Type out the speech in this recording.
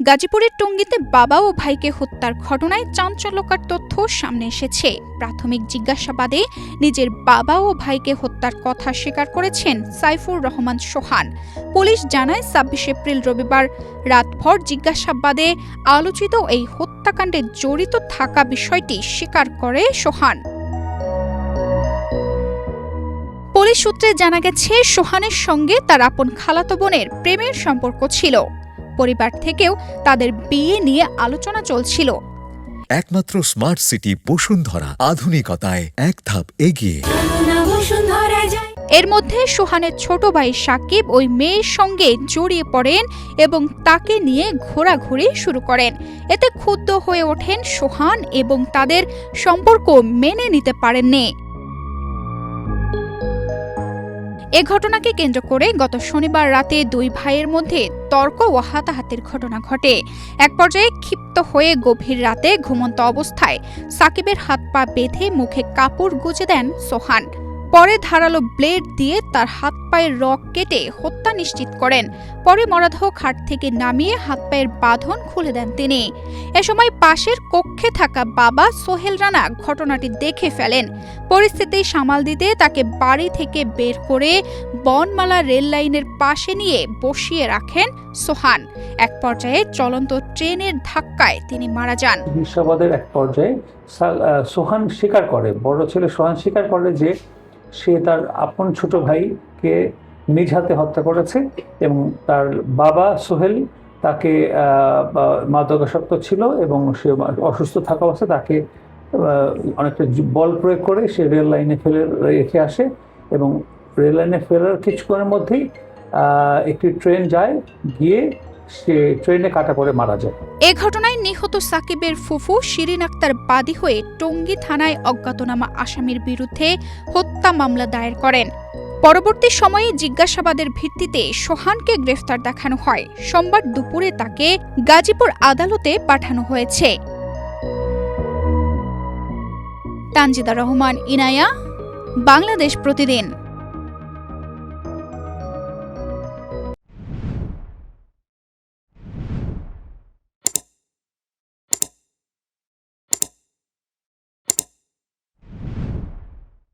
গাজীপুরের টঙ্গীতে বাবা ও ভাইকে হত্যার ঘটনায় চাঞ্চল্যকর তথ্য সামনে এসেছে। প্রাথমিক জিজ্ঞাসাবাদে নিজের বাবা ও ভাইকে হত্যার কথা স্বীকার করেছেন সাইফুর রহমান সোহান। পুলিশ জানায় ২৬ এপ্রিল রবিবার রাতভর জিজ্ঞাসাবাদে আলোচিত এই হত্যাকাণ্ডে জড়িত থাকা বিষয়টি স্বীকার করে সোহান। পুলিশ সূত্রে জানা গেছে, সোহানের সঙ্গে তার আপন খালাতো বোনের প্রেমের সম্পর্ক ছিল। পরিবার থেকেও তাদের বিয়ে নিয়ে আলোচনা চলছিল। একমাত্র স্মার্ট সিটি বসুন্ধরা, আধুনিকতায় এক ধাপ এগিয়ে। এর মধ্যে সোহানের ছোট ভাই সাকিব ওই মেয়ের সঙ্গে জড়িয়ে পড়েন এবং তাকে নিয়ে ঘোরাঘুরি শুরু করেন। এতে ক্ষুব্ধ হয়ে ওঠেন সোহান এবং তাদের সম্পর্ক মেনে নিতে পারেননি। এ ঘটনাকে কেন্দ্র করে গত শনিবার রাতে দুই ভাইয়ের মধ্যে তর্ক ও হাতাহাতির ঘটনা ঘটে। এক পর্যায়ে ক্ষিপ্ত হয়ে গভীর রাতে ঘুমন্ত অবস্থায় সাকিবের হাত পা বেঁধে মুখে কাপড় গুজে দেন সোহান। পরে ধারালো ব্লেড দিয়ে তার হাত পায়ের রগ কেটে হত্যা নিশ্চিত করেন। পরে মরদেহ খাট থেকে নামিয়ে হাত পায়ের বাঁধন খুলে দেন তিনি। এ সময় পাশের কক্ষে থাকা বাবা সোহেল রানা ঘটনাটি দেখে ফেলেন। পরিস্থিতি সামাল দিতে তাকে বাড়ি থেকে বের করে বনমালা রেল লাইনের পাশে নিয়ে বসিয়ে রাখেন সোহান। এক পর্যায়ে চলন্ত ট্রেনের ধাক্কায় তিনি মারা যান। জিজ্ঞাসাবাদের এক পর্যায়ে সোহান স্বীকার করে, বড় ছেলে সোহান স্বীকার করে যে সে তার আপন ছোট ভাইকে নিজ হাতে হত্যা করেছে এবং তার বাবা সোহেল তাকে মাদকাসক্ত ছিল এবং সে অসুস্থ থাকা অবস্থায় তাকে অনেকটা বল প্রয়োগ করে সে রেল লাইনে ফেলে রেখে আসে এবং রেল লাইনে ফেলার কিছুক্ষণের মধ্যেই একটি ট্রেন যায়, গিয়ে সে ট্রেনে কাটা পড়ে মারা যায়। এ ঘটনায় নিহত সাকিবের ফুফু শিরিন আক্তার বাদী হয়ে টঙ্গী থানায় অজ্ঞাতনামা আসামির বিরুদ্ধে হত্যা মামলা দায়ের করেন। পরবর্তী সময়ে জিজ্ঞাসাবাদের ভিত্তিতে সোহানকে গ্রেফতার দেখানো হয়। সোমবার দুপুরে তাকে গাজীপুর আদালতে পাঠানো হয়েছে। তানজিদা রহমান, ইনায়া, বাংলাদেশ প্রতিদিন।